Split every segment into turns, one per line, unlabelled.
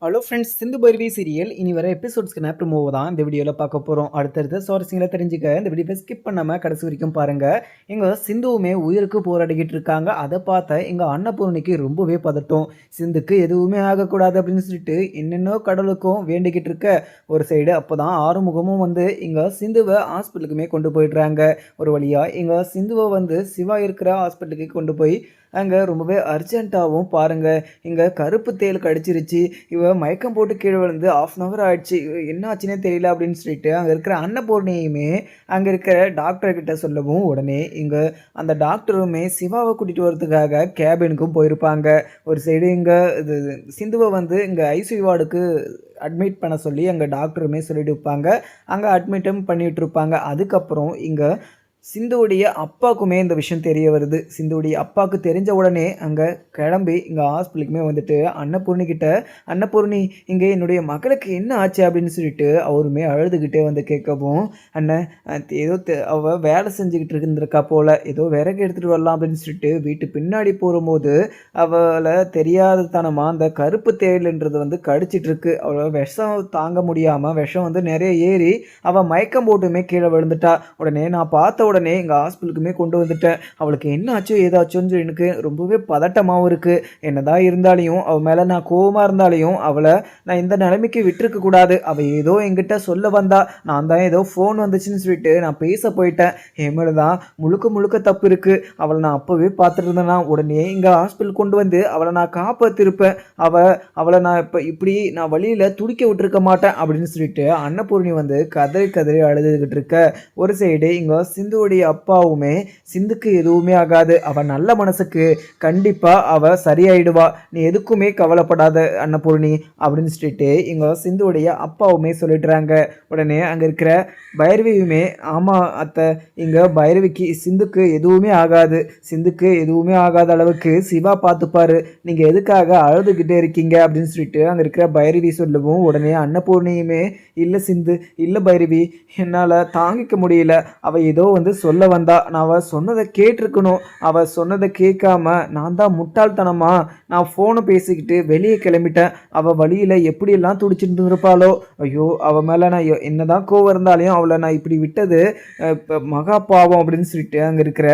Hello friends, Sindhu Bhairavi serial இனி வர எபிசோட்ஸ்க்கு promo தான் இந்த வீடியோவில் பார்க்க போகிறோம். அடுத்தடுத்த சுவாரஸ்யங்களை தெரிஞ்சுக்க இந்த வீடியோவை ஸ்கிப் பண்ணாமல் கடைசி வரைக்கும் பாருங்கள். எங்கள் சிந்துவுமே உயிருக்கு போராடிக்கிட்டு இருக்காங்க. அதை பார்த்த எங்கள் அன்னபூர்ணிக்கு ரொம்பவே பதட்டம். சிந்துக்கு எதுவுமே ஆகக்கூடாது அப்படின்னு சொல்லிட்டு என்னென்னோ கடவுளுக்கும் வேண்டிக்கிட்டு இருக்க ஒரு சைடு அப்போ தான் ஆறுமுகமும் வந்து எங்கள் சிந்துவை ஹாஸ்பிட்டலுக்குமே கொண்டு போயிடுறாங்க. ஒரு வழியாக எங்கள் சிந்துவை வந்து சிவா இருக்கிற ஹாஸ்பிட்டலுக்கு கொண்டு போய் அங்கே ரொம்பவே அர்ஜென்ட்டாகவும் பாருங்கள், இங்கே கருப்பு தேல் கடிச்சிருச்சு, இவ மயக்கம் போட்டு கீழே விழுந்து 1/2 ஆயிடுச்சு, என்ன ஆச்சுன்னே தெரியல அப்படின்னு சொல்லிட்டு அங்கே இருக்கிற அன்னபூர்ணியுமே அங்கே இருக்கிற டாக்டர்கிட்ட சொல்லவும் உடனே இங்கே அந்த டாக்டருமே சிவாவை கூட்டிகிட்டு வரதுக்காக கேபினுக்கும் போயிருப்பாங்க. ஒரு சைடு இங்கே இது சிந்துவை வந்து இங்கே ஐசியூ வார்டுக்கு அட்மிட் பண்ண சொல்லி அங்கே டாக்டருமே சொல்லிட்டு இருப்பாங்க. அங்கே அட்மிட்டும் பண்ணிகிட்டு இருப்பாங்க. அதுக்கப்புறம் இங்கே சிந்துவுடைய அப்பாவுக்குமே இந்த விஷயம் தெரிய வருது. சிந்துவுடைய அப்பாவுக்கு தெரிஞ்ச உடனே அங்கே கிளம்பி இங்கே ஹாஸ்பிட்டலுக்குமே வந்துட்டு அன்னபூர்ணிக்கிட்ட, அன்னபூர்ணி இங்கே என்னுடைய மகளுக்கு என்ன ஆச்சு அப்படின்னு சொல்லிட்டு அவருமே அழுதுகிட்டே வந்து கேட்கவும், அண்ணன் ஏதோ அவள் வேலை செஞ்சுக்கிட்டு இருந்திருக்கா போல், ஏதோ விறகு எடுத்துகிட்டு வரலாம் அப்படின்னு சொல்லிட்டு வீட்டு பின்னாடி போகும்போது அவளை தெரியாதத்தனமாக அந்த கருப்பு தேயில்ன்றது வந்து கடிச்சிட்ருக்கு. அவளை விஷம் தாங்க முடியாமல் விஷம் வந்து நிறைய ஏறி அவள் மயக்கம் போட்டுமே கீழே விழுந்துட்டா. உடனே நான் பார்த்த உடனே எங்கள் ஹாஸ்பிட்டலுக்குமே கொண்டு வந்துட்டேன். அவளுக்கு என்ன ஆச்சோ ஏதாச்சோன்னு எனக்கு ரொம்பவே பதட்டமாகவும் இருக்குது. என்னதான் இருந்தாலையும் அவள் மேலே நான் கோபமாக இருந்தாலையும் அவளை நான் இந்த நிலைமைக்கு விட்டுருக்க கூடாது. அவள் ஏதோ என்கிட்ட சொல்ல வந்தா, நான் தான் ஏதோ ஃபோன் வந்துச்சுன்னு சொல்லிட்டு நான் பேச போயிட்டேன். என் மேலே தான் முழுக்க முழுக்க தப்பு இருக்குது. அவளை நான் அப்போவே பார்த்துட்டு இருந்தேன்னா உடனே இங்கே ஹாஸ்பிட்டல் கொண்டு வந்து அவளை நான் காப்பாற்றிருப்பேன். அவளை நான் இப்படி நான் வழியில் துடிக்க விட்டுருக்க மாட்டேன் அப்படின்னு சொல்லிட்டு அன்னபூர்ணி வந்து கதறி கதறி அழுதுகிட்டு இருக்க. ஒரு சைடு இங்கே சிந்து அப்பாவுமே சிந்துக்கு எதுவுமே ஆகாது, அவ நல்ல மனசுக்கு கண்டிப்பா அவ சரியாயிடுவா, நீ எதுக்குமே கவலைப்படாத அன்னபூர்ணி அப்படின்னு சொல்லிட்டு இங்க சிந்துவுடைய அப்பாவுமே சொல்லிடுறாங்க. உடனே அங்க இருக்கிற பைரவியுமே, ஆமா அத்தை, இங்க பைரவிக்கு சிந்துக்கு எதுவுமே ஆகாது, சிந்துக்கு எதுவுமே ஆகாத அளவுக்கு சிவா பார்த்துப்பாரு, நீங்க எதுக்காக அழுதுகிட்டே இருக்கீங்க அப்படின்னு சொல்லிட்டு அங்க இருக்கிற பைரவி சொல்லவும் உடனே அன்னபூர்ணியுமே, இல்ல சிந்து, இல்ல பைரவி, என்னால தாங்கிக்க முடியல, அவ ஏதோ வந்து சொல்ல வந்தா, நான் அவ சொன்னதை கேட்டிருக்கணும், அவ சொன்னதை கேட்காம நான் தான் முட்டாள்தனமா நான் ஃபோனை பேசிக்கிட்டு வெளியே கிளம்பிட்டேன். அவ வழியில எப்படியெல்லாம் துடிச்சிட்டு இருப்பாளோ, ஐயோ அவ மேல நான் என்னதான் கோவம் இருந்தாலையும் அவளை நான் இப்படி விட்டது மகா பாவம் அப்படின்னு சொல்லிட்டு அங்கே இருக்கிற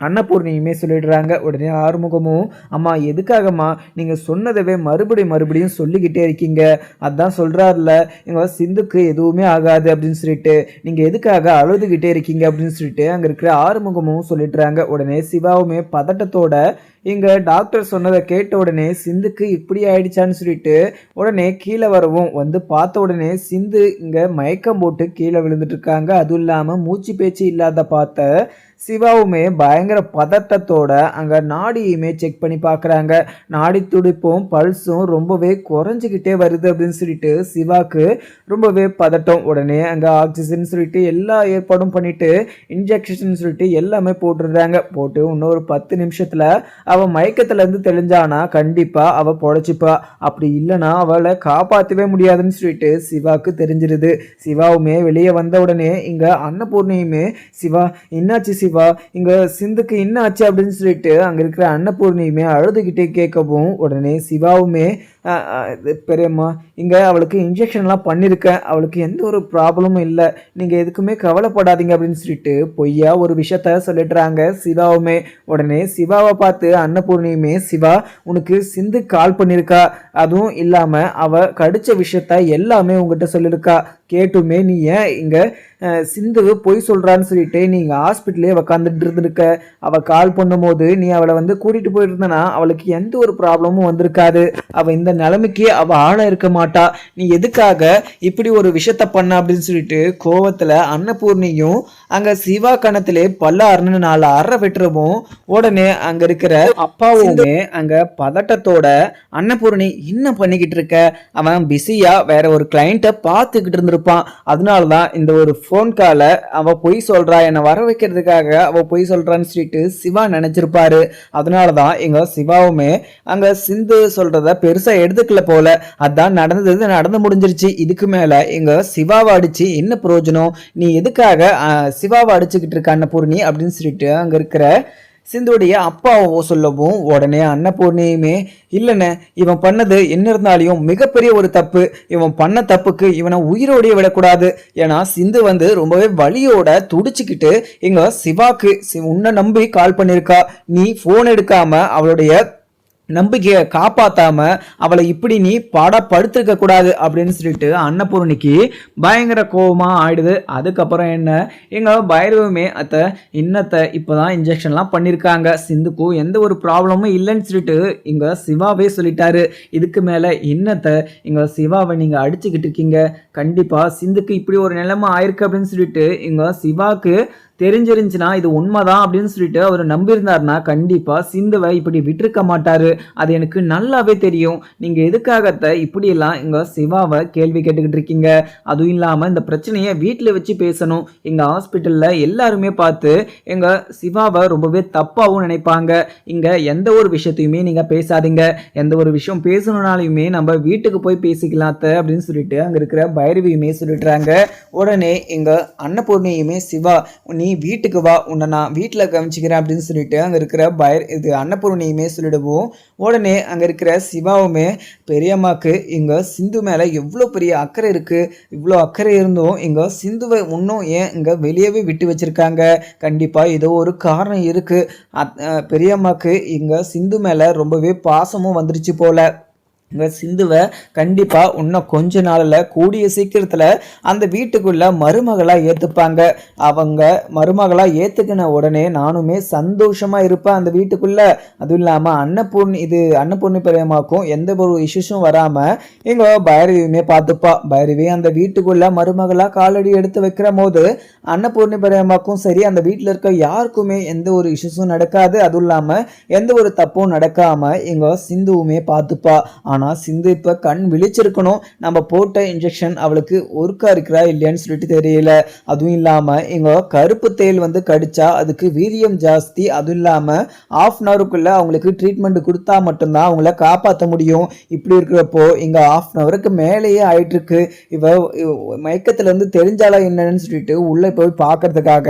அன்னபூர்ணியுமே சொல்லிடுறாங்க. உடனே ஆறுமுகமும், அம்மா எதுக்காகம்மா நீங்கள் சொன்னதவே மறுபடியும் சொல்லிக்கிட்டே இருக்கீங்க, அதான் சொல்கிறாருல எங்கள் சிந்துக்கு எதுவுமே ஆகாது அப்படின்னு சொல்லிட்டு நீங்கள் எதுக்காக அழுதுகிட்டே இருக்கீங்க அப்படின்னு சொல்லிட்டு அங்கே இருக்கிற ஆறுமுகமும் சொல்லிடுறாங்க. உடனே சிவாவுமே பதட்டத்தோட இங்கே டாக்டர் சொன்னதை கேட்ட உடனே சிந்துக்கு இப்படி ஆயிடுச்சான்னு சொல்லிட்டு உடனே கீழே வரவும் வந்து பார்த்த உடனே சிந்து இங்கே மயக்கம் போட்டு கீழே விழுந்துட்டு இருக்காங்க. அதுவும் இல்லாமல் மூச்சு பேச்சு இல்லாத பார்த்த சிவாவுமே பயங்கர பதட்டத்தோட அங்கே நாடியுமே செக் பண்ணி பார்க்குறாங்க. நாடி துடிப்பும் பல்ஸும் ரொம்பவே குறைஞ்சிக்கிட்டே வருது அப்படின்னு சொல்லிட்டு சிவாக்கு ரொம்பவே பதட்டம். உடனே அங்கே ஆக்சிஜன் சொல்லிட்டு எல்லா ஏற்பாடும் பண்ணிட்டு இன்ஜெக்ஷன் சொல்லிட்டு எல்லாமே போட்டுடுறாங்க. போட்டு இன்னொரு 10 நிமிஷத்தில் அவள் மயக்கத்துலேருந்து தெளிஞ்சானா கண்டிப்பாக அவள் பொழைச்சிப்பா, அப்படி இல்லைனா அவளை காப்பாற்றவே முடியாதுன்னு சொல்லிட்டு சிவாவுக்கு தெரிஞ்சிருது. சிவாவுமே வெளியே வந்த உடனே இங்கே அன்னபூர்ணியுமே, சிவா என்னாச்சு சிவா, இங்க சிந்துக்கு என்ன ஆச்சு அப்படின்னு சொல்லிட்டு அங்க இருக்கிற அன்னபூர்ணியுமே அழுதுகிட்டே கேட்கவும் உடனே சிவாவுமே, பெரியம்மா இங்கே அவளுக்கு இன்ஜெக்ஷன்லாம் பண்ணியிருக்கேன், அவளுக்கு எந்த ஒரு ப்ராப்ளமும் இல்லை, நீங்கள் எதுக்குமே கவலைப்படாதீங்க அப்படின்னு சொல்லிட்டு பொய்யா ஒரு விஷயத்த சொல்லிடுறாங்க சிவாவுமே. உடனே சிவாவை பார்த்து அன்னபூர்ணியுமே, சிவா உனக்கு சிந்து கால் பண்ணியிருக்கா, அதுவும் இல்லாமல் அவள் கடித்த விஷயத்த எல்லாமே உங்ககிட்ட சொல்லியிருக்கா, கேட்டுமே நீ ஏன் இங்கே சிந்து பொய் சொல்கிறான்னு சொல்லிட்டு நீங்கள் ஹாஸ்பிட்டலே உக்காந்துட்டு இருந்திருக்க, அவள் கால் பண்ணும்போது நீ அவளை வந்து கூட்டிகிட்டு போயிட்டு இருந்தனா அவளுக்கு எந்த ஒரு ப்ராப்ளமும் வந்திருக்காது, அவள் இந்த நிலைமைக்கு அவள் ஆளாக இருக்க மாட்டா, நீ எதுக்காக இப்படி ஒரு விஷயத்த பண்ண அப்படின்னு சொல்லிட்டு கோவத்தில் அன்னபூர்ணியும் அங்கே சிவா கணத்திலே பல்ல அறன்னு 4 அற வெட்டுறவும் உடனே அங்கே இருக்கிற அப்பாவுமே அங்கே பதட்டத்தோட, அன்னபூர்ணி என்ன பண்ணிக்கிட்டு இருக்க, அவன் பிஸியாக வேற ஒரு கிளைண்ட்டை பார்த்துக்கிட்டு இருந்திருப்பான், அதனால தான் இந்த ஒரு ஃபோன் காலை அவள் பொய் சொல்கிறா, என்னை வர வைக்கிறதுக்காக அவள் பொய் சொல்கிறான்னு சொல்லிட்டு சிவா நினச்சிருப்பாரு. அதனால தான் எங்கள் சிவாவுமே அங்கே சிந்து சொல்கிறத பெருசாக எடுத்துக்கல போல, அதான் நடந்து முடிஞ்சிருச்சு, இதுக்கு மேலே எங்கள் சிவாவை அடித்து என்ன பிரயோஜனம், நீ எதுக்காக சிவாவை அடிச்சுக்கிட்டு இருக்க அன்னபூர்ணி அப்படின்னு சொல்லிட்டு அங்கே இருக்கிற சிந்துடைய அப்பாவோ சொல்லவும் உடனே அன்னபூர்ணியுமே இல்லைண்ணே இவன் பண்ணது என்ன இருந்தாலையும் மிகப்பெரிய ஒரு தப்பு. இவன் பண்ண தப்புக்கு இவனை உயிரோடைய விடக்கூடாது. ஏன்னா சிந்து வந்து ரொம்பவே வலியோட துடிச்சுக்கிட்டு இங்க சிவாக்கு உன்னை நம்பி கால் பண்ணியிருக்கா. நீ போன் எடுக்காம அவளுடைய நம்பிக்கையை காப்பாத்தாம அவளை இப்படி நீ பாடப்படுத்திருக்க கூடாது அப்படின்னு சொல்லிட்டு அன்னபூர்ணிக்கு பயங்கர கோபமா ஆயிடுது. அதுக்கப்புறம் என்ன எங்க பைரவமே இன்னத்தை இப்பதான் இன்ஜெக்ஷன்லாம் பண்ணியிருக்காங்க, சிந்துக்கும் எந்த ஒரு ப்ராப்ளமும் இல்லைன்னு சொல்லிட்டு இங்க சிவாவே சொல்லிட்டாரு. இதுக்கு மேல இன்னத்தை இங்க சிவாவை நீங்க அடிச்சுக்கிட்டு இருக்கீங்க, கண்டிப்பா சிந்துக்கு இப்படி ஒரு நிலைமை ஆயிருக்கு அப்படின்னு சொல்லிட்டு இங்க சிவாக்கு தெரிஞ்சிருந்துச்சுன்னா இது உண்மைதான் அப்படின்னு சொல்லிட்டு அவர் நம்பியிருந்தாருன்னா கண்டிப்பா சிந்துவை இப்படி விட்டுருக்க மாட்டாரு. அது எனக்கு நல்லாவே தெரியும். நீங்க எதுக்காகத்த இப்படி எல்லாம் இங்க சிவாவை கேள்வி கேட்டுக்கிட்டு இருக்கீங்க? அதுவும் இல்லாம இந்த பிரச்சனையை வீட்டுல வச்சு பேசணும். எங்க ஹாஸ்பிட்டல்ல எல்லாருமே பார்த்து எங்க சிவாவை ரொம்பவே தப்பாவும் நினைப்பாங்க. இங்க எந்த ஒரு விஷயத்தையுமே நீங்க பேசாதீங்க. எந்த ஒரு விஷயம் பேசணும்னாலுமே நம்ம வீட்டுக்கு போய் பேசிக்கலாம் அப்படின்னு சொல்லிட்டு அங்க இருக்கிற பைரவியுமே சொல்லிட்டுறாங்க. உடனே எங்க அன்னபூர்ணியுமே சிவா நீ வீட்டுக்கு வா, உன்னை நான் வீட்டில் கவனிச்சிக்கிறேன் அப்படின்னு சொல்லிட்டு அங்கே இருக்கிற அன்னபூர்ணியுமே சொல்லிடுவோம். உடனே அங்கே இருக்கிற சிவாவுமே பெரியம்மாக்கு இங்கே சிந்து மேலே எவ்வளோ பெரிய அக்கறை இருக்குது, இவ்வளோ அக்கறை இருந்தும் இங்கே சிந்துவை இன்னும் ஏன் இங்கே வெளியவே விட்டு வச்சுருக்காங்க, கண்டிப்பாக ஏதோ ஒரு காரணம் இருக்குது. பெரியம்மாக்கு இங்கே சிந்து மேலே ரொம்பவே பாசமும் வந்துருச்சு போல. இங்கே சிந்துவை கண்டிப்பாக இன்னும் கொஞ்ச நாளில் கூடிய சீக்கிரத்தில் அந்த வீட்டுக்குள்ளே மருமகளாக ஏற்றுப்பாங்க. அவங்க மருமகளாக ஏற்றுக்கின உடனே நானுமே சந்தோஷமாக இருப்பேன் அந்த வீட்டுக்குள்ளே. அதுவும் இல்லாமல் அன்னபூர்ணி பெரியம்மாக்கும் எந்த ஒரு இஷ்யூஸும் வராமல் எங்கள் பைரவியுமே பார்த்துப்பா. பைரவி அந்த வீட்டுக்குள்ளே மருமகளாக காலடி எடுத்து வைக்கிற போது அன்னபூர்ணி பெரியம்மாக்கும் சரி அந்த வீட்டில் இருக்க யாருக்குமே எந்த ஒரு இஷ்யூஸும் நடக்காது. அதுவும் இல்லாமல் எந்த ஒரு தப்பும் நடக்காமல் எங்கள் சிந்துவுமே பார்த்துப்பா. ஆனால் சிந்து இப்ப கண் விழிச்சிருக்கணும். நம்ம போட்ட இன்ஜெக்ஷன் அவளுக்கு ஒர்க்கா இருக்கிறா இல்லையான்னு சொல்லிட்டு தெரியல. அதுவும் இல்லாம எங்க கருப்பு தேல் வந்து கடிச்சா அதுக்கு வீரியம் ஜாஸ்தி. அதுவும் இல்லாம ஹாஃப் அன் அவருக்குள்ள அவங்களுக்கு ட்ரீட்மெண்ட் கொடுத்தா மட்டும்தான் அவங்கள காப்பாற்ற முடியும். இப்படி இருக்கிறப்போ இங்க ஹாஃப் அன் அவருக்கு மேலேயே ஆயிட்டு இருக்கு. இவ மயக்கத்துல இருந்து தெரிஞ்சாலா என்னன்னு சொல்லிட்டு உள்ள போய் பாக்குறதுக்காக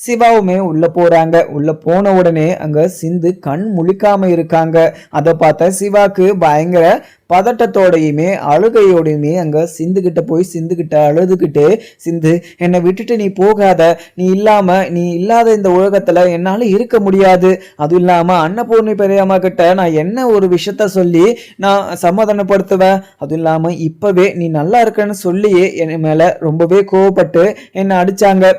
சிவாவுமே உள்ள போறாங்க. உள்ள போன உடனே அங்க சிந்து கண் முழிக்காம இருக்காங்க. அதை பார்த்த சிவாக்கு பயங்கர பதட்டத்தோடையுமே அழுகையோடையுமே அங்க சிந்து கிட்ட அழுதுகிட்டு சிந்து என்னை விட்டுட்டு நீ போகாத, நீ இல்லாத இந்த உலகத்துல என்னால இருக்க முடியாது. அதுவும் இல்லாம அன்னபூர்ணி பெரியம்மா கிட்ட நான் என்ன ஒரு விஷயத்த சொல்லி நான் சமாதானப்படுத்துவேன். அதுவும் இல்லாம இப்பவே நீ நல்லா இருக்கன்னு சொல்லியே என் மேல ரொம்பவே கோவப்பட்டு என்னை அடிச்சாங்க.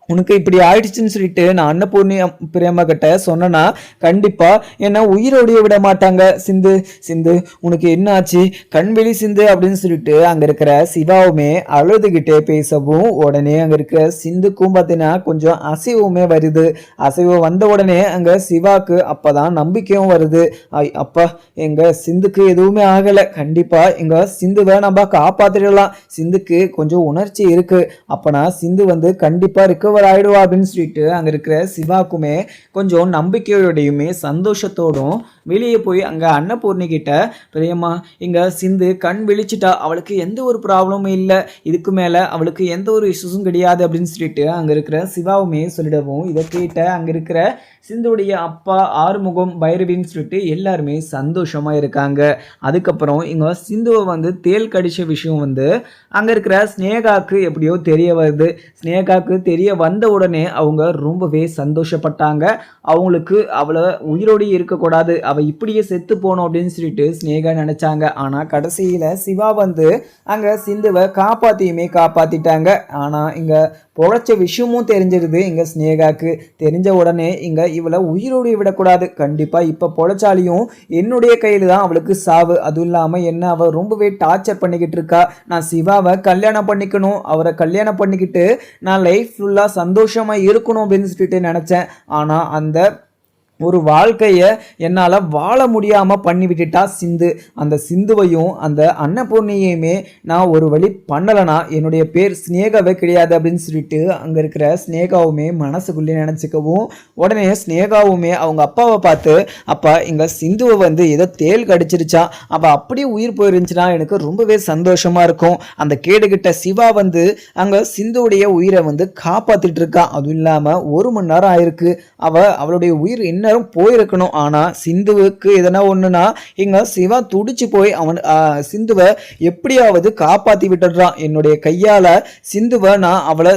உனக்கு இப்படி ஆயிடுச்சுன்னு சொல்லிட்டு நான் அன்னபூர்ணி பிரியம்மா கிட்ட சொன்னா கண்டிப்பா என்ன உயிரோடைய விட மாட்டாங்க. சிந்து சிந்து உனக்கு என்ன ஆச்சு, கண்வெளி சிந்து அப்படின்னு சொல்லிட்டு அங்க இருக்கிற சிவாவுமே அழுதுகிட்டே பேசவும் உடனே அங்க இருக்கிற சிந்துக்கும் பார்த்தீங்கன்னா கொஞ்சம் அசைவுமே வருது. அசைவு வந்த உடனே அங்க சிவாக்கு அப்பதான் நம்பிக்கையும் வருது. அப்பா எங்க சிந்துக்கு எதுவுமே ஆகல, கண்டிப்பா எங்க சிந்துவை நம்ம காப்பாத்திடலாம். சிந்துக்கு கொஞ்சம் உணர்ச்சி இருக்கு, அப்பனா சிந்து வந்து கண்டிப்பா ரிகவர் ஆயிடுவா அப்படின்னு சொல்லிட்டு அங்க இருக்கிற சிவாக்குமே கொஞ்சம் நம்பிக்கையோடையுமே சந்தோஷத்தோடும் வெளியே போய் அங்க அன்னபூர்ணி கிட்ட பெரியம்மா இங்க சிந்து கண் விழிச்சிட்டா, அவளுக்கு எந்த ஒரு ப்ராப்ளமும் இல்லை, இதுக்கு மேல அவளுக்கு எந்த ஒரு இஷ்யூஸும் கிடையாது அப்படின்னு சொல்லிட்டு அங்க இருக்கிற சிவாவுமே சொல்லிடவும் இதை கேட்ட அங்க இருக்கிற சிந்துடைய அப்பா ஆறுமுகம் பைரவின்னு சொல்லிட்டு எல்லாருமே சந்தோஷமா இருக்காங்க. அதுக்கப்புறம் இங்க சிந்துவை வந்து தேல் கடிச்ச விஷயம் வந்து அங்க இருக்கிற ஸ்னேகாக்கு எப்படியோ தெரிய வருது. ஸ்னேகாக்கு தெரிய வந்த உடனே அவங்க ரொம்பவே சந்தோஷப்பட்டாங்க. அவங்களுக்கு அவளை உயிரோடு இருக்கக்கூடாது, அவள் இப்படியே செத்து போனோம் அப்படின்னு சொல்லிட்டு ஸ்னேகா நினைச்சாங்க. ஆனால் கடைசியில் சிவா வந்து அங்கே சிந்துவை காப்பாற்றிட்டாங்க. ஆனால் இங்கே பொழைச்ச விஷயமும் தெரிஞ்சிருது. இங்கே ஸ்னேகாக்கு தெரிஞ்ச உடனே இங்கே இவளை உயிரோடு விடக்கூடாது, கண்டிப்பாக இப்போ பொழைச்சாலையும் என்னுடைய கையில் தான் அவளுக்கு சாவு. அதுவும் இல்லாமல் என்ன அவள் ரொம்பவே டார்ச்சர் பண்ணிக்கிட்டு இருக்கா. நான் சிவாவை கல்யாணம் பண்ணிக்கணும், அவரை கல்யாணம் பண்ணிக்கிட்டு நான் லைஃப் ஃபுல்லாக சந்தோஷமாக இருக்கணும் அப்படின்னு சொல்லிட்டு நினச்சேன். ஆனால் அந்த ஒரு வாழ்க்கையை என்னால் வாழ முடியாமல் பண்ணி விட்டுட்டா சிந்து. அந்த சிந்துவையும் அந்த அன்னபூர்ணியையுமே நான் ஒரு வழி பண்ணலைனா என்னுடைய பேர் ஸ்னேகாவே கிடையாது அப்படின்னு சொல்லிட்டு அங்கே இருக்கிற ஸ்னேகாவுமே மனசுக்குள்ளே நினச்சிக்கவும், உடனே ஸ்னேகாவுமே அவங்க அப்பாவை பார்த்து, அப்பா இங்கே சிந்துவை வந்து ஏதோ தேல் கடிச்சிருச்சா, அவள் அப்படியே உயிர் போயிருந்துச்சுன்னா எனக்கு ரொம்பவே சந்தோஷமாக இருக்கும். அந்த கேடுகிட்ட சிவா வந்து அங்கே சிந்துவுடைய உயிரை வந்து காப்பாற்றிட்டு இருக்கா. அதுவும் இல்லாமல் 1 மணி நேரம் ஆயிருக்கு. அவளுடைய உயிர் இன்னும் போயிருக்கணும். ஆனா சிந்துவுக்கு எதனா ஒண்ணுனா இங்க சிவா துடிச்சு போய் அவன் சிந்துவை எப்படியாவது காப்பாத்தி விட்டுறான். என்னுடைய கையால சிந்துவை நான் அவளை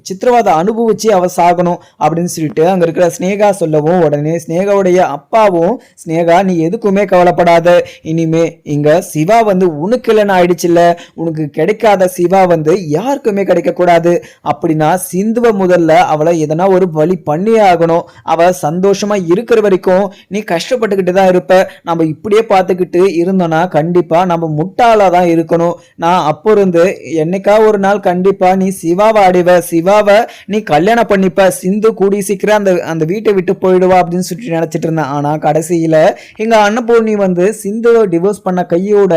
சித்திரவாத அனுபவிச்சு அவ சாகணும் அப்படின்னு சொல்லிட்டு அங்க இருக்கிற ஸ்னேகா சொல்லவும், உடனே ஸ்னேகாவுடைய அப்பாவும், ஸ்னேகா நீ எதுக்குமே கவலைப்படாத, இனிமே இங்க சிவா வந்து உனக்கு இல்லைன்னு ஆயிடுச்சுல்ல, உனக்கு கிடைக்காத சிவா வந்து யாருக்குமே கிடைக்க கூடாது. அப்படின்னா சிந்துவை முதல்ல அவளை எதனா ஒரு வழி பண்ணியே ஆகணும். அவ சந்தோஷமா இருக்கிற வரைக்கும் நீ கஷ்டப்பட்டுக்கிட்டு தான் இருப்ப. நம்ம இப்படியே பார்த்துக்கிட்டு இருந்தோம்னா கண்டிப்பா நம்ம முட்டாளா தான் இருக்கணும். நான் அப்போ இருந்து என்னைக்கா ஒரு நாள் கண்டிப்பா நீ சிவாவை அடைவ, சிவாவை நீ கல்யாணம் பண்ணிப்ப, சிந்து கூடி சீக்கிரம் அந்த வீட்டை விட்டு போயிடுவா அப்படின்னு சொல்லிட்டு நினைச்சிட்டு இருந்தேன். ஆனா கடைசியில எங்க அன்னபூர்ணி வந்து சிந்துவை டிவோர்ஸ் பண்ண கையோட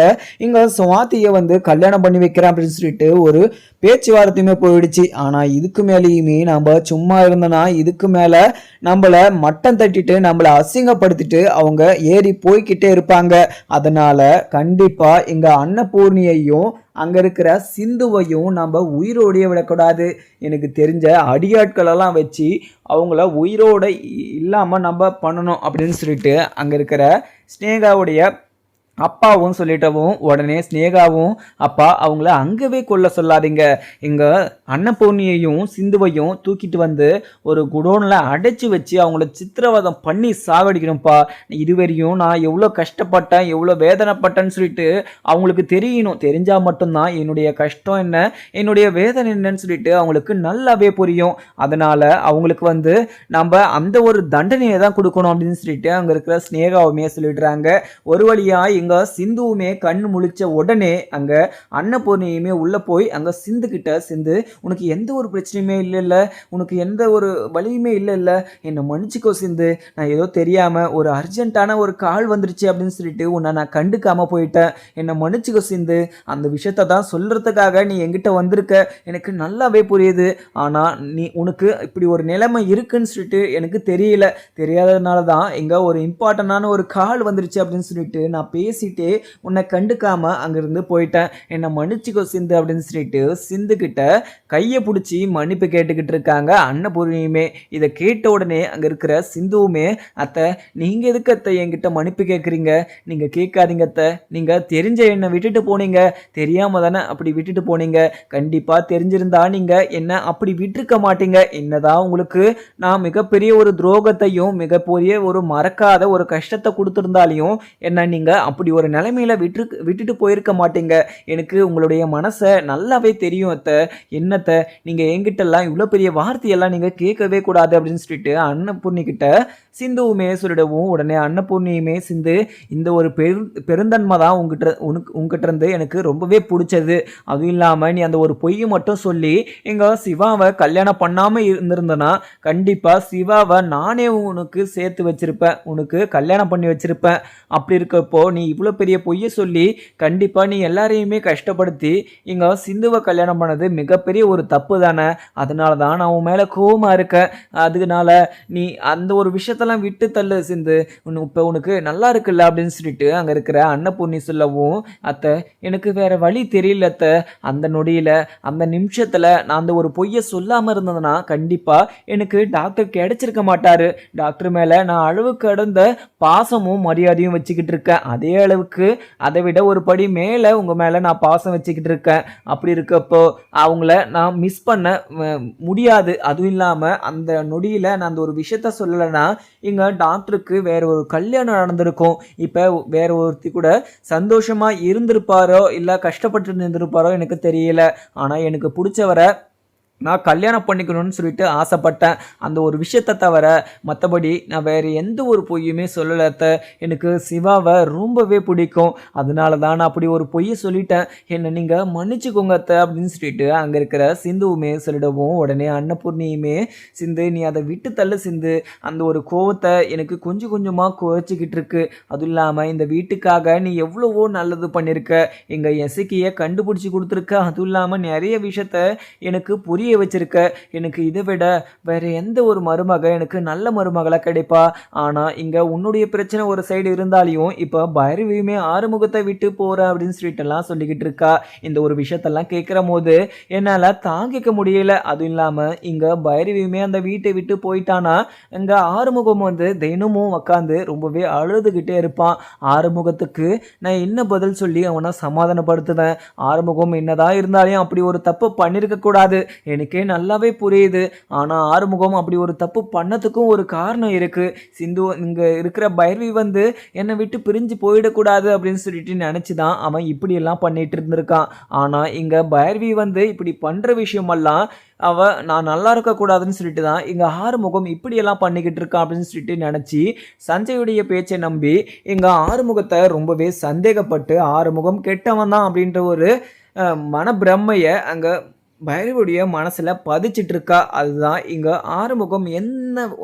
இங்க சுவாத்தியை வந்து கல்யாணம் பண்ணி வைக்கிறேன் அப்படின்னு சொல்லிட்டு ஒரு பேச்சுவார்த்தையுமே போயிடுச்சு. ஆனா இதுக்கு மேலேயுமே நம்ம சும்மா இருந்தோம்னா இதுக்கு மேல நம்மள மட்டம் தட்டிட்டு நம்மளை அசிங்கப்படுத்திட்டு அவங்க ஏறி போய்கிட்டே இருப்பாங்க. அதனால கண்டிப்பா இங்க அன்னபூர்ணியையும் அங்க இருக்கிற சிந்துவையும் நம்ம உயிரோடைய விடக்கூடாது. எனக்கு தெரிஞ்ச அடியாட்களெல்லாம் வச்சு அவங்கள உயிரோட இல்லாம நம்ம பண்ணணும் அப்படின்னு சொல்லிட்டு அங்க இருக்கிற ஸ்னேகாவுடைய அப்பாவும் சொல்லிட்டவும், உடனே ஸ்னேகாவும், அப்பா அவங்கள அங்கவே கொல்ல சொல்லாதீங்க, இங்க அன்னபூர்ணியையும் சிந்துவையும் தூக்கிட்டு வந்து ஒரு குடோன்ல அடைச்சி வச்சு அவங்கள சித்திரவதம் பண்ணி சாவடிக்கணும்ப்பா. இதுவரையும் நான் எவ்வளோ கஷ்டப்பட்டேன், எவ்வளோ வேதனைப்பட்டேன்னு சொல்லிட்டு அவங்களுக்கு தெரியணும். தெரிஞ்சா மட்டும்தான் என்னுடைய கஷ்டம் என்ன, என்னுடைய வேதனை என்னன்னு சொல்லிட்டு அவங்களுக்கு நல்லாவே புரியும். அதனால அவங்களுக்கு வந்து நம்ம அந்த ஒரு தண்டனையை தான் கொடுக்கணும் அப்படின்னு சொல்லிட்டு அங்க இருக்கிற ஸ்னேகாவுமே சொல்லிடுறாங்க. ஒரு வழியா இங்க சிந்துவுமே கண்ணு முழிச்ச உடனே அங்க அன்னபூர்ணியுமே உள்ள போய் அங்க சிந்து கிட்ட, சிந்து உனக்கு எந்த ஒரு பிரச்சனையுமே இல்லைல்ல, உனக்கு எந்த ஒரு வழியுமே இல்லைல்ல, என்னை மன்னிச்சுக்கோ சிந்து, நான் ஏதோ தெரியாம ஒரு அர்ஜென்ட்டான ஒரு கால் வந்துருச்சு அப்படின்னு சொல்லிட்டு உன்னை நான் கண்டுக்காம போயிட்டேன், என்னை மன்னிச்சுக்கோ சிந்து, அந்த விஷயத்த தான் சொல்றதுக்காக நீ என்கிட்ட வந்திருக்க, எனக்கு நல்லாவே புரியுது. ஆனா உனக்கு இப்படி ஒரு நிலைமை இருக்குன்னு சொல்லிட்டு எனக்கு தெரியல, தெரியாததுனால தான் இங்க ஒரு இம்பார்ட்டன்டான ஒரு கால் வந்துருச்சு அப்படின்னு சொல்லிட்டு நான் பேசிட்டே உன்னை கண்டுக்காம அங்கிருந்து போயிட்டேன், என்னை மன்னிச்சுக்கோ சிந்து அப்படின்னு சொல்லிட்டு சிந்து கிட்ட கையை பிடிச்சி மன்னிப்பு கேட்டுக்கிட்டு இருக்காங்க அன்னபூர்ணியுமே. இதை கேட்ட உடனே அங்க இருக்கிற சிந்துவுமே, அத்தை நீங்க எதுக்கு அத்தை என்கிட்ட மன்னிப்பு கேட்குறீங்க, நீங்க கேட்காதீங்க அத்தை, நீங்க தெரிஞ்ச என்னை விட்டுட்டு போனீங்க, தெரியாம தானே அப்படி விட்டுட்டு போனீங்க, கண்டிப்பா தெரிஞ்சிருந்தா நீங்க என்ன அப்படி விட்டுருக்க மாட்டீங்க. என்னதான் உங்களுக்கு நான் மிகப்பெரிய ஒரு துரோகத்தையும் மிகப்பெரிய ஒரு மறக்காத ஒரு கஷ்டத்தை கொடுத்துருந்தாலையும் என்ன நீங்க அப்படி ஒரு நிலைமையில விட்டுட்டு போயிருக்க மாட்டீங்க. எனக்கு உங்களுடைய மனசை நல்லாவே தெரியும் அத்தை, என்னத்தை நீங்க என்கிட்டலாம் இவ்வளோ பெரிய வார்த்தையெல்லாம் நீங்க கேட்கவே கூடாது அப்படின்னு சொல்லிட்டு அன்னபூர்ணி கிட்ட சிந்துவுமே சொல்லிடவும், உடனே அன்னபூர்ணியுமே, சிந்து இந்த ஒரு பெருந்தன்மை தான் உங்ககிட்ட இருந்து எனக்கு ரொம்பவே பிடிச்சது, அதுவும் இல்லாமல் நீ அந்த ஒரு பொய்யை மட்டும் சொல்லி எங்க சிவாவை கல்யாணம் பண்ணாமல் இருந்திருந்தனா கண்டிப்பாக சிவாவை நானே உனக்கு சேர்த்து வச்சிருப்பேன், உனக்கு கல்யாணம் பண்ணி வச்சிருப்பேன். அப்படி இருக்கப்போ நீ இவ்வளோ பெரிய பொய்யை சொல்லி கண்டிப்பாக நீ எல்லாரையுமே கஷ்டப்படுத்தி இங்கே சிந்துவை கல்யாணம் பண்ணது மிகப்பெரிய ஒரு தப்பு தானே, அதனால தான் நான் உன் மேலே கோவமாக இருக்கேன். அதனால நீ அந்த ஒரு விஷயத்தெல்லாம் விட்டு தள்ளு சிந்து, இப்போ உனக்கு நல்லா இருக்குல்ல அப்படின்னு சொல்லிட்டு அங்கே இருக்கிற அன்னபூர்ணி சொல்லவும், அத்தை எனக்கு வேற வழி தெரியல அத்தை, அந்த நொடியில் அந்த நிமிஷத்தில் நான் அந்த ஒரு பொய்யை சொல்லாமல் இருந்ததுன்னா கண்டிப்பாக எனக்கு டாக்டர் கிடைச்சிருக்க மாட்டார். டாக்டர் மேலே நான் அளவுக்கு கடந்த பாசமும் மரியாதையும் வச்சுக்கிட்டு இருக்கேன், அதே அளவுக்கு அதை விட ஒரு படி மேலே உங்கள் மேலே நான் பாசம் வச்சுக்கிட்டு இருக்கேன். அப்படி இருக்கப்போ அவங்கள நான் மிஸ் பண்ண முடியாது. அதுவும் இல்லாமல் அந்த நொடியில் நான் அந்த ஒரு விஷயத்த சொல்லலைன்னா இங்கே டாக்டருக்கு வேற ஒரு கல்யாணம் நடந்திருக்கும், இப்போ வேற ஒருத்தி கூட சந்தோஷமாக இருந்திருப்பாரோ இல்லை கஷ்டப்பட்டு இருந்திருப்பாரோ எனக்கு தெரியல. ஆனால் எனக்கு பிடிச்சவரை நான் கல்யாணம் பண்ணிக்கணும்னு சொல்லிட்டு ஆசைப்பட்டேன். அந்த ஒரு விஷயத்த தவிர மற்றபடி நான் வேறு எந்த ஒரு பொய்யுமே சொல்லல அத்தை. எனக்கு சிவாவை ரொம்பவே பிடிக்கும். அதனால தான் நான் அப்படி ஒரு பொய்யை சொல்லிட்டேன். என்னை நீங்கள் மன்னிச்சுக்கோங்க அத்தை அப்படின்னு சொல்லிட்டு அங்கே இருக்கிற சிந்துவுமே சொல்லிடவும் உடனே அன்னபூர்ணியுமே, சிந்து நீ அதை விட்டு தள்ளு சிந்து. அந்த ஒரு கோவத்தை எனக்கு கொஞ்சம் கொஞ்சமாக குறைச்சிக்கிட்டு இருக்கு. அதுவும் இல்லாமல் இந்த வீட்டுக்காக நீ எவ்வளவோ நல்லது பண்ணியிருக்க. எங்கள் எசக்கியை கண்டுபிடிச்சி கொடுத்துருக்க. அதுவும் இல்லாமல் நிறைய விஷயத்த எனக்கு புரிய வச்சிருக்க. எனக்கு இதை விட வேற எந்த ஒரு மருமக எனக்கு நல்ல மருமகளா கிடைப்பா? ஆனா இங்க உன்னுடைய பிரச்சனை ஒரு சைடு இருந்தாலையும் இப்ப பைரவியுமே ஆறுமுகத்தை விட்டு போற அப்படின்னு சொல்லிட்டு எல்லாம் சொல்லிக்கிட்டு இருக்கா. இந்த ஒரு விஷயத்தெல்லாம் கேட்கிற போது என்னால தாங்கிக்க முடியல. அதுவும் இல்லாம இங்க பைரவியுமே அந்த வீட்டை விட்டு போயிட்டானா இங்க ஆறுமுகம் வந்து தினமும் உட்காந்து ரொம்பவே அழுதுகிட்டே இருப்பான். ஆறுமுகத்துக்கு நான் என்ன பதில் சொல்லி அவனை சமாதானப்படுத்துவேன்? ஆறுமுகம் என்னதான் இருந்தாலும் அப்படி ஒரு தப்பு பண்ணிருக்க கூடாது, எனக்கே நல்லாவே புரியுது. ஆனால் ஆறுமுகம் அப்படி ஒரு தப்பு பண்ணதுக்கும் ஒரு காரணம் இருக்கு. சிந்து இங்கே இருக்கிற பைரவி வந்து என்னை விட்டு பிரிஞ்சு போயிடக்கூடாது அப்படின்னு சொல்லிட்டு நினச்சி தான் அவன் இப்படியெல்லாம் பண்ணிட்டு இருந்திருக்கான். ஆனால் இங்கே பைரவி வந்து இப்படி பண்ணுற விஷயமெல்லாம் நான் நல்லா இருக்கக்கூடாதுன்னு சொல்லிட்டு தான் இங்கே ஆறுமுகம் இப்படியெல்லாம் பண்ணிக்கிட்டு இருக்கான் அப்படின்னு சொல்லிட்டு நினச்சி சஞ்சயுடைய பேச்சை நம்பி எங்கள் ஆறுமுகத்தை ரொம்பவே சந்தேகப்பட்டு ஆறுமுகம் கெட்டவன் தான் அப்படின்ற ஒரு மனப்பிரமையை அங்கே பைரவியுடைய மனசில் பதிச்சிட்டு இருக்கா. அதுதான் இங்கே ஆறுமுகம்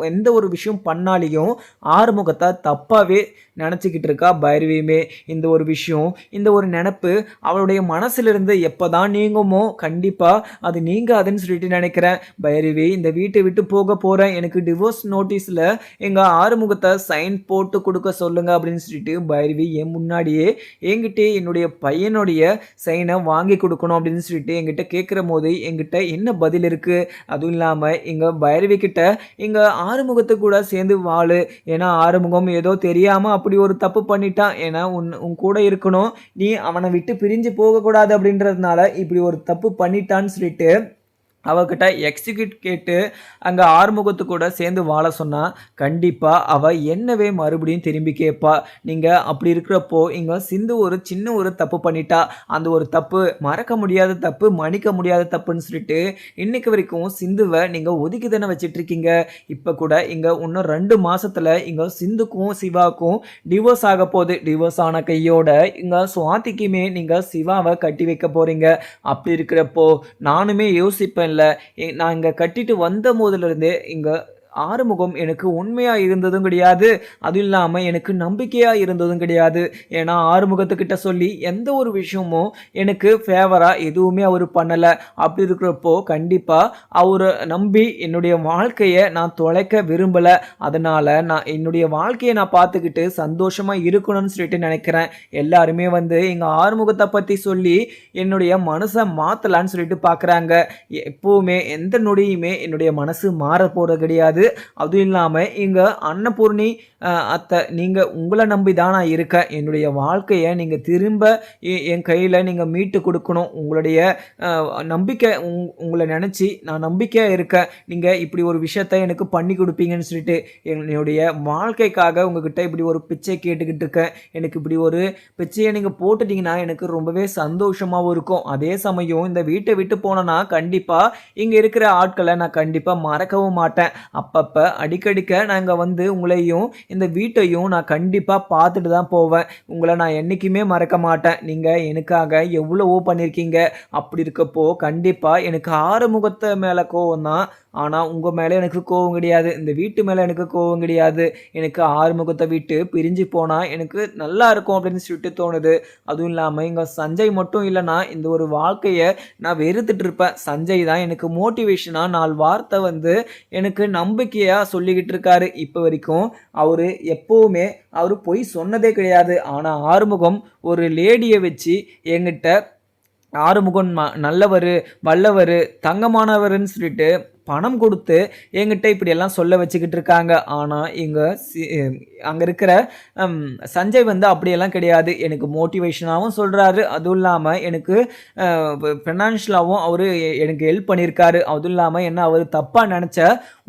எந்த ஒரு விஷயம் பண்ணாலையும் ஆறுமுகத்தை தப்பாகவே நினச்சிக்கிட்டு இருக்கா பைரவியுமே. இந்த ஒரு விஷயம், இந்த ஒரு நினப்பு அவளுடைய மனசிலிருந்து எப்போ தான் நீங்குமோ கண்டிப்பாக அது நீங்காதுன்னு சொல்லிட்டு நினைக்கிறேன். பைரவி இந்த வீட்டை விட்டு போக போகிறேன், எனக்கு டிவோர்ஸ் நோட்டீஸில் எங்கள் ஆறுமுகத்தை சைன் போட்டு கொடுக்க சொல்லுங்க அப்படின்னு சொல்லிட்டு பைரவி என் முன்னாடியே என்கிட்ட என்னுடைய பையனுடைய சைனை வாங்கி கொடுக்கணும் அப்படின்னு சொல்லிட்டு என்கிட்ட கேட்குற போது என்கிட்ட என்ன பதில் இருக்குது? அதுவும் இல்லாமல் எங்கள் பைரவி கிட்ட எங்கள் ஆறுமுகத்தை கூட சேர்ந்து வாழு, ஏன்னா ஆறுமுகம் ஏதோ தெரியாமல் அப்படி ஒரு தப்பு பண்ணிட்டான், ஏன்னா உன் கூட இருக்கணும், நீ அவனை விட்டு பிரிஞ்சு போகக்கூடாது அப்படின்றதுனால இப்படி ஒரு தப்பு பண்ணிட்டான்னு சொல்லிட்டு அவகிட்ட எக்ஸிக்யூட் கேட்டு அங்கே ஆறுமுகத்து கூட சேர்ந்து வாழ சொன்னால் கண்டிப்பாக அவள் என்னவே மறுபடியும் திரும்பி கேட்பா. நீங்கள் அப்படி இருக்கிறப்போ இங்கே சிந்து ஒரு சின்ன ஒரு தப்பு பண்ணிட்டா, அந்த ஒரு தப்பு மறக்க முடியாத தப்பு, மன்னிக்க முடியாத தப்புன்னு சொல்லிட்டு இன்னைக்கு வரைக்கும் சிந்துவை நீங்கள் ஒதுக்கி தானே வச்சிட்ருக்கீங்க. இப்போ கூட இங்கே இன்னும் 2 மாதத்தில் இங்கே சிந்துக்கும் சிவாவுக்கும் டிவோர்ஸ் ஆக போகுது. டிவோர்ஸ் ஆன கையோட இங்கே சுவாதிக்குமே நீங்கள் சிவாவை கட்டி வைக்க போகிறீங்க. அப்படி இருக்கிறப்போ நானுமே யோசிப்பேன், நான் இங்க கட்டிட்டு வந்த போதிலிருந்தே இங்க ஆறுமுகம் எனக்கு உண்மையாக இருந்ததும் கிடையாது, அதுவும் இல்லாமல் எனக்கு நம்பிக்கையாக இருந்ததும் கிடையாது. ஏன்னா ஆறுமுகத்துக்கிட்ட சொல்லி எந்த ஒரு விஷயமும் எனக்கு ஃபேவராக எதுவுமே அவர் பண்ணலை. அப்படி இருக்கிறப்போ கண்டிப்பாக அவரை நம்பி என்னுடைய வாழ்க்கையை நான் தொலைக்க விரும்பலை. அதனால் நான் என்னுடைய வாழ்க்கையை நான் பார்த்துக்கிட்டு சந்தோஷமாக இருக்கணும்னு சொல்லிட்டு நினைக்கிறேன். எல்லாருமே வந்து எங்கள் ஆறுமுகத்தை பற்றி சொல்லி என்னுடைய மனசை மாற்றலான்னு சொல்லிட்டு பார்க்குறாங்க. எப்போவுமே எந்த நொடியுமே என்னுடைய மனசு மாற போகிறது கிடையாது. அதுவும் இல்லாமல் இங்கே அன்னபூர்ணி அத்தை, நீங்கள் உங்களை நம்பி தான் நான் இருக்கேன். என்னுடைய வாழ்க்கையை நீங்கள் திரும்ப என் கையில் நீங்கள் மீட்டு கொடுக்கணும். உங்களுடைய நம்பிக்கை உங்களை நினச்சி நான் நம்பிக்கையாக இருக்கேன். நீங்கள் இப்படி ஒரு விஷயத்த எனக்கு பண்ணி கொடுப்பீங்கன்னு சொல்லிட்டு என்னுடைய வாழ்க்கைக்காக உங்ககிட்ட இப்படி ஒரு பிச்சை கேட்டுக்கிட்டு இருக்கேன். எனக்கு இப்படி ஒரு பிச்சையை நீங்கள் போட்டுட்டீங்கன்னா எனக்கு ரொம்பவே சந்தோஷமாகவும் இருக்கும். அதே சமயம் இந்த வீட்டை விட்டு போனேன்னா கண்டிப்பாக இங்கே இருக்கிற ஆட்களை நான் கண்டிப்பாக மறக்கவும் மாட்டேன். அப்பப்போ அடிக்கடிக்க நாங்கள் வந்து உங்களையும் இந்த வீட்டையும் நான் கண்டிப்பாக பார்த்துட்டு தான் போவேன். உங்களை நான் என்றைக்குமே மறக்க மாட்டேன். நீங்கள் எனக்காக எவ்வளவோ பண்ணியிருக்கீங்க. அப்படி இருக்கப்போ கண்டிப்பாக எனக்கு ஆறுமுகத்தை மேலே கோவம் தான், ஆனால் உங்கள் மேலே எனக்கு கோவம் கிடையாது, இந்த வீட்டு மேலே எனக்கு கோவம் கிடையாது. எனக்கு ஆறுமுகத்தை விட்டு பிரிஞ்சு போனால் எனக்கு நல்லா இருக்கும் அப்படின்னு சொல்லிட்டு தோணுது. அதுவும் இல்லாமல் இங்கே சஞ்சய் மட்டும் இல்லைனா இந்த ஒரு வாழ்க்கையை நான் வெறுத்துட்டு இருப்பேன். சஞ்சய் தான் எனக்கு மோட்டிவேஷனாக 4 வார்த்தை வந்து எனக்கு நம்பிக்கையாக சொல்லிக்கிட்டு இருக்காரு. இப்போ வரைக்கும் அவர் எப்போவுமே அவர் பொய் சொன்னதே கிடையாது. ஆனால் ஆறுமுகம் ஒரு லேடியை வச்சு என்கிட்ட ஆறுமுகம் நல்லவர், வல்லவர், தங்கமானவர்னு சொல்லிட்டு பணம் கொடுத்து என்கிட்ட இப்படியெல்லாம் சொல்ல வச்சுக்கிட்டு இருக்காங்க. ஆனால் அங்கே இருக்கிற சஞ்சய் வந்து அப்படியெல்லாம் கிடையாது. எனக்கு மோட்டிவேஷனாகவும் சொல்கிறாரு, அதுவும் இல்லாமல் எனக்கு ஃபினான்ஷியலாகவும் அவர் எனக்கு ஹெல்ப் பண்ணியிருக்காரு. அதுவும் இல்லாமல் என்ன அவர் தப்பாக நினச்ச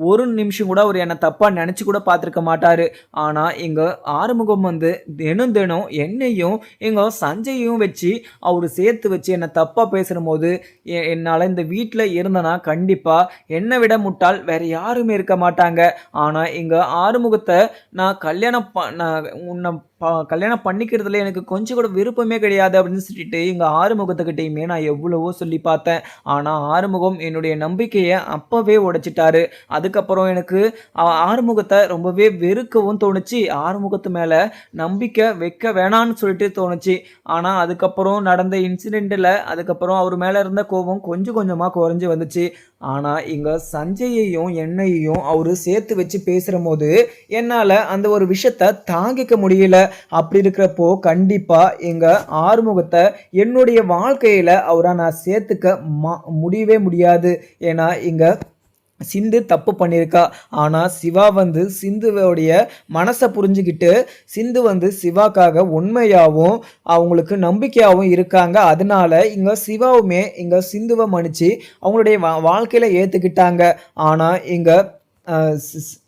ஒரு நிமிஷம் கூட அவர் என்னை தப்பாக நினச்சி கூட பார்த்துருக்க மாட்டார். ஆனால் எங்கள் ஆறுமுகம் வந்து தினம் தினம் என்னையும் எங்கள் சஞ்சையும் வச்சு அவர் சேர்த்து வச்சு என்னை தப்பாக பேசுகிற போது என்னால் இந்த வீட்டில் இருந்தேன்னா கண்டிப்பாக என்னை விட முட்டாள் வேறு யாருமே இருக்க மாட்டாங்க. ஆனால் எங்கள் ஆறுமுகத்தை நான் கல்யாணம் பண்ணிக்கிறதுல எனக்கு கொஞ்சம் கூட விருப்பமே கிடையாது அப்படின்னு சொல்லிட்டு எங்கள் ஆறுமுகத்துக்கிட்டையுமே நான் எவ்வளவோ சொல்லி பார்த்தேன். ஆனால் ஆறுமுகம் என்னுடைய நம்பிக்கையை அப்போவே உடைச்சிட்டாரு. அதுக்கப்புறம் எனக்கு ஆறுமுகத்தை ரொம்பவே வெறுக்கவும் தோணுச்சு. ஆறுமுகத்து மேலே நம்பிக்கை வைக்க வேணான்னு சொல்லிட்டு தோணுச்சு. ஆனால் அதுக்கப்புறம் நடந்த இன்சிடெண்ட்டில் அதுக்கப்புறம் அவர் மேலே இருந்த கோபம் கொஞ்சம் கொஞ்சமாக குறைஞ்சி வந்துச்சு. ஆனால் இங்கே சஞ்சயையும் என்னையும் அவர் சேர்த்து வச்சு பேசுகிற போது என்னால் அந்த ஒரு விஷயத்தை தாங்கிக்க முடியல. அப்படி இருக்கிறப்போ கண்டிப்பாக எங்கள் ஆறுமுகத்தை என்னுடைய வாழ்க்கையில் அவரை நான் சேர்த்துக்க முடியவே முடியாது. ஏன்னா இங்கே சிந்து தப்பு பண்ணியிருக்கா. ஆனால் சிவா வந்து சிந்துவோடைய மனசை புரிஞ்சுக்கிட்டு சிந்து வந்து சிவாக்காக உண்மையாகவும் அவங்களுக்கு நம்பிக்கையாகவும் இருக்காங்க. அதனால இங்கே சிவாவுமே இங்கே சிந்துவை மன்னிச்சு அவங்களுடைய வாழ்க்கையில் ஏற்றுக்கிட்டாங்க. ஆனால் இங்கே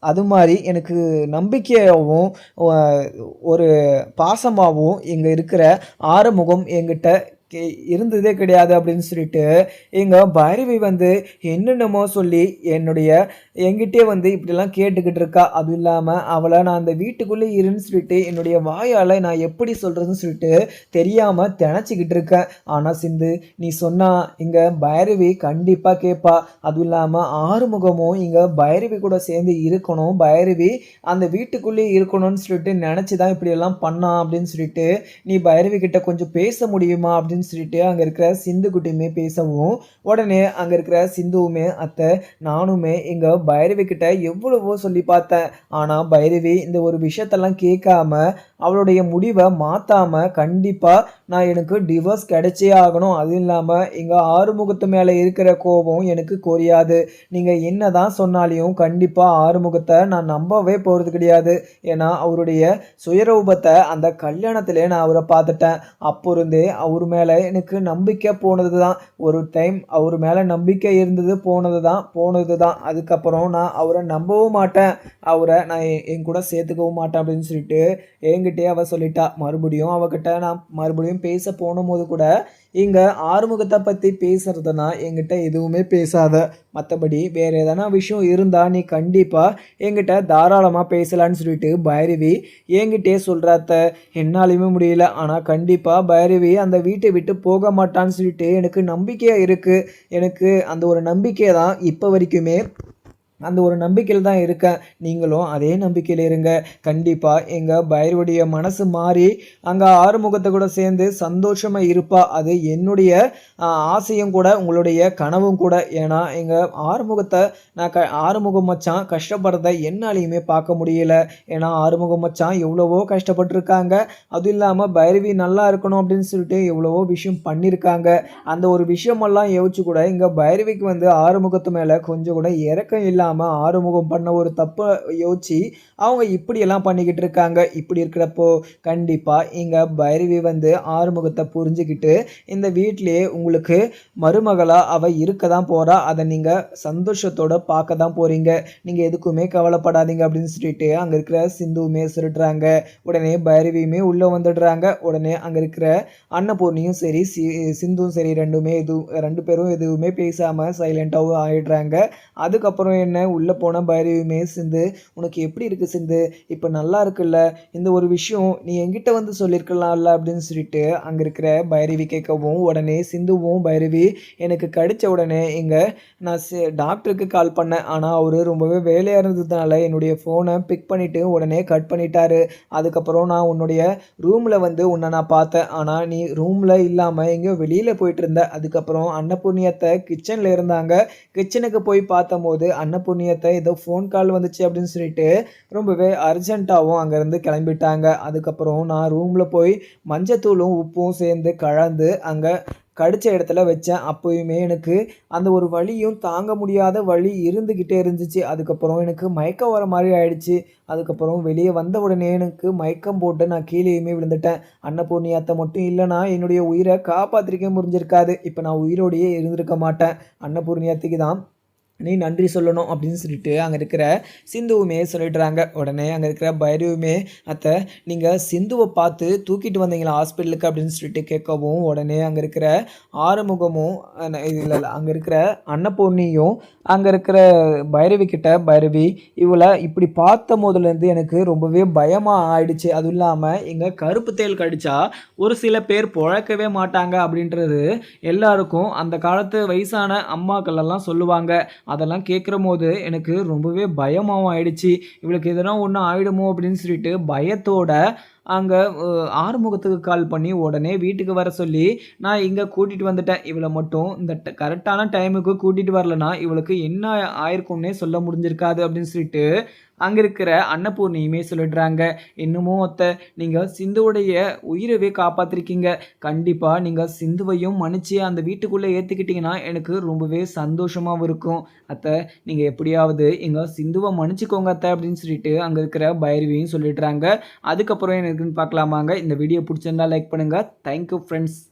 அது மாதிரி எனக்கு நம்பிக்கையாகவும் ஒரு பாசமாகவும் இங்கே இருக்கிற ஆறுமுகம் என்கிட்ட இருந்ததே கிடையாது அப்படின்னு சொல்லிட்டு எங்கள் பைரவி வந்து என்னென்னமோ சொல்லி என்கிட்டே வந்து இப்படிலாம் கேட்டுக்கிட்டு இருக்கா. அதுவும் இல்லாமல் அவளை நான் அந்த வீட்டுக்குள்ளே இருன்னு சொல்லிட்டு என்னுடைய வாயால் நான் எப்படி சொல்கிறதுன்னு சொல்லிட்டு தெரியாமல் திணச்சிக்கிட்டு இருக்கேன். ஆனால் சிந்து நீ சொன்னால் இங்கே பைரவி கண்டிப்பாக கேட்பா. அதுவும் இல்லாமல் ஆறுமுகமும் இங்கே பைரவி கூட சேர்ந்து இருக்கணும், பைரவி அந்த வீட்டுக்குள்ளே இருக்கணும்னு சொல்லிட்டு நினச்சி தான் இப்படியெல்லாம் பண்ணான் அப்படின்னு சொல்லிட்டு நீ பைரவி கிட்ட கொஞ்சம் பேச முடியுமா அப்படின்னு சொல்லிட்டு அங்கே இருக்கிற சிந்து குட்டியுமே பேசவும் உடனே அங்கே இருக்கிற சிந்துவுமே அத்தை நானுமே எங்கள் பைரவி கிட்ட எவ்வளவோ சொல்லி பார்த்தேன். ஆனால் பைரவி இந்த ஒரு விஷயத்தெல்லாம் கேட்காம அவளுடைய முடிவை மாற்றாமல் கண்டிப்பாக நான் எனக்கு டிவோர்ஸ் கிடைச்சே ஆகணும். அதுவும் இல்லாமல் எங்கள் ஆறுமுகத்து மேலே இருக்கிற கோபம் எனக்கு குறையாது. நீங்கள் என்ன தான் சொன்னாலையும் கண்டிப்பாக ஆறுமுகத்தை நான் நம்பவே போகிறது கிடையாது. ஏன்னா அவருடைய சுயரூபத்தை அந்த கல்யாணத்திலே நான் அவரை பார்த்துட்டேன். அப்போ இருந்தே அவர் மேலே எனக்கு நம்பிக்கை போனது தான். ஒரு டைம் அவர் மேலே நம்பிக்கை இருந்தது போனது தான். அதுக்கப்புறம் நான் அவரை நம்பவும் மாட்டேன், அவரை நான் என் கூட சேர்த்துக்கவும் மாட்டேன் அப்படின்னு சொல்லிட்டு என்கிட்டே அவள் சொல்லிட்டா. மறுபடியும் அவகிட்ட நான் மறுபடியும் பேச போது கூட இங்கே ஆறுமுகத்தை பற்றி பேசுறதுனா என்கிட்ட எதுவுமே பேசாத, மற்றபடி வேறு எதனா விஷயம் இருந்தால் நீ கண்டிப்பாக என்கிட்ட தாராளமாக பேசலான்னு சொல்லிட்டு பைரவி என்கிட்டே சொல்கிறாத்த. என்னாலையுமே முடியல, ஆனால் கண்டிப்பாக பைரவி அந்த வீட்டை விட்டு போக மாட்டான்னு சொல்லிட்டு எனக்கு நம்பிக்கையாக இருக்குது. எனக்கு அந்த ஒரு நம்பிக்கை தான் இப்போ வரைக்குமே அந்த ஒரு நம்பிக்கையில் தான் இருக்கேன். நீங்களும் அதே நம்பிக்கையில் இருங்க. கண்டிப்பாக எங்கள் பைரவுடைய மனசு மாறி அங்கே ஆறுமுகத்தை கூட சேர்ந்து சந்தோஷமாக இருப்பா. அது என்னுடைய ஆசையும் கூட உங்களுடைய கனவும் கூட. ஏன்னா எங்கள் ஆறுமுகத்தை நான் ஆறுமுகம் மச்சான் கஷ்டப்படுறத என்னாலையுமே பார்க்க முடியல. ஏன்னா ஆறுமுகம் மச்சான் எவ்வளவோ கஷ்டப்பட்டுருக்காங்க. அதுவும் இல்லாமல் பைரவி நல்லா இருக்கணும் அப்படின்னு சொல்லிட்டு எவ்வளவோ விஷயம் பண்ணியிருக்காங்க. அந்த ஒரு விஷயமெல்லாம் யோசிச்சு கூட இங்கே பைரவிக்கு வந்து ஆறுமுகத்து மேலே கொஞ்சம் கூட இறக்கம் இல்லாமல் ஆறுமுகம் பண்ண ஒரு தப்பை யோசிச்சு அவங்க இப்படியெல்லாம் பண்ணிக்கிட்டு இருக்காங்க. இப்படி இருக்கிறப்போ கண்டிப்பாக இங்கே பைரவி வந்து ஆறுமுகத்தை புரிஞ்சுக்கிட்டு இந்த வீட்டிலேயே உங்களுக்கு மருமகளாக அவள் இருக்க தான் போகிறா. அதை நீங்கள் சந்தோஷத்தோடு பார்க்க தான் போகிறீங்க. நீங்கள் எதுக்குமே கவலைப்படாதீங்க அப்படின்னு சொல்லிட்டு அங்கே இருக்கிற சிந்துவுமே சொல்லிடுறாங்க. உடனே பைரவியுமே உள்ளே வந்துடுறாங்க. உடனே அங்கே இருக்கிற அன்னபூர்ணியும் சரி சிந்துவும் சரி ரெண்டு பேரும் எதுவுமே பேசாமல் சைலண்ட்டாகவும் ஆகிடுறாங்க. அதுக்கப்புறம் என்ன உள்ளே போன பைரவியுமே சிந்து உனக்கு எப்படி இருக்குது சிந்து, இப்போ நல்லா இருக்குல்ல, இந்த ஒரு விஷயம் நீ என்கிட்ட வந்து சொல்லியிருக்கலாம்ல அப்படின்னு சொல்லிட்டு அங்கே இருக்கிற பைரவி கேட்கவும் உடனே சிந்துவும் பைரவி எனக்கு கடித்த உடனே இங்கே நான் டாக்டருக்கு கால் பண்ணேன். ஆனால் அவர் ரொம்பவே வேலையாக இருந்ததுனால என்னுடைய ஃபோனை பிக் பண்ணிவிட்டு உடனே கட் பண்ணிட்டாரு. அதுக்கப்புறம் நான் உன்னுடைய ரூமில் வந்து உன்னை நான் பார்த்தேன். ஆனால் நீ ரூமில் இல்லாமல் எங்கேயோ வெளியில் போயிட்டு இருந்த. அதுக்கப்புறம் அன்னபூர்ணியத்தை கிச்சனில் இருந்தாங்க. கிச்சனுக்கு போய் பார்த்தபோது அன்னபூர்ணியத்தை ஏதோ ஃபோன் கால் வந்துச்சு அப்படின்னு சொல்லிட்டு ரொம்பவே அர்ஜென்ட்டாகவும் அங்கேருந்து கிளம்பிட்டாங்க. அதுக்கப்புறம் நான் ரூமில் போய் மஞ்சத்தூளும் உப்பும் சேர்ந்து கலந்து அங்கே கடிச்ச இடத்துல வச்சேன். அப்பயுமே எனக்கு அந்த ஒரு வலியும் தாங்க முடியாத வலி இருந்துகிட்டே இருந்துச்சு. அதுக்கப்புறம் எனக்கு மயக்கம் வர மாரி ஆயிடுச்சு. அதுக்கப்புறம் வெளிய வந்த உடனே எனக்கு மயக்கம் போட்டு நான் கீழேயுமே விழுந்துட்டேன். அன்னபூர்ணி அத்தை மட்டும் இல்லன்னா, என்னுடைய உயிர காப்பாத்திருக்க முடிஞ்சிருக்காது. இப்ப நான் உயிரோடையே இருந்திருக்க மாட்டேன். அன்னபூர்ணி அத்தைக்கு தான் நீ நன்றி சொல்லணும் அப்படின்னு சொல்லிட்டு அங்கே இருக்கிற சிந்துவுமே சொல்லிடுறாங்க. உடனே அங்கே இருக்கிற பைரவியுமே, அத்தை நீங்கள் சிந்துவை பார்த்து தூக்கிட்டு வந்தீங்களா ஹாஸ்பிட்டலுக்கு அப்படின்னு சொல்லிட்டு கேட்கவும், உடனே அங்கே இருக்கிற ஆறுமுகமும் இல்லை இல்லை அங்கே இருக்கிற அன்னபூர்ணியும் அங்கே இருக்கிற பைரவி கிட்ட, பைரவி இவளை இப்படி பார்த்த போதுலேருந்து எனக்கு ரொம்பவே பயமாக ஆயிடுச்சு. அதுவும் இல்லாமல் எங்கள் கருப்பு தேள் கடிச்சா ஒரு சில பேர் பொழைக்கவே மாட்டாங்க அப்படின்றது எல்லாருக்கும் அந்த காலத்து வயசான அம்மாக்கள் எல்லாம் சொல்லுவாங்க. அதெல்லாம் கேட்குறபோது எனக்கு ரொம்பவே பயமாவும் ஆயிடுச்சு. இவளுக்கு எதனா ஒண்ணு ஆயிடுமோ அப்படின்னு சொல்லிட்டு பயத்தோட அங்க ஆறுமுகத்துக்கு கால் பண்ணி உடனே வீட்டுக்கு வர சொல்லி, நான் இங்க கூட்டிட்டு வந்துட்டேன். இவள மட்டும் இந்த கரெக்டான டைமுக்கு கூட்டிட்டு வரலன்னா, இவளுக்கு என்ன ஆயிருக்கும்னே சொல்ல முடிஞ்சிருக்காது அப்படின்னு சொல்லிட்டு, அங்க இருக்கிற அன்னபூர்ணியுமே சொல்லிடுறாங்க. இன்னமும் அத்தை நீங்க சிந்துவுடைய உயிரவே காப்பாத்திருக்கீங்க. கண்டிப்பா நீங்க சிந்துவையும் மன்னிச்சு அந்த வீட்டுக்குள்ள ஏத்துக்கிட்டீங்கன்னா, எனக்கு ரொம்பவே சந்தோஷமாவும் இருக்கும். அத்தை நீங்க எப்படியாவது எங்க சிந்துவ மன்னிச்சுக்கோங்க அத்தை அப்படின்னு சொல்லிட்டு, அங்க இருக்கிற பைரவியும் சொல்லிடுறாங்க. அதுக்கப்புறம் என்ன இருக்குன்னு பார்க்கலாமாங்க. இந்த வீடியோ பிடிச்சிருந்தா லைக் பண்ணுங்க. Thank you friends.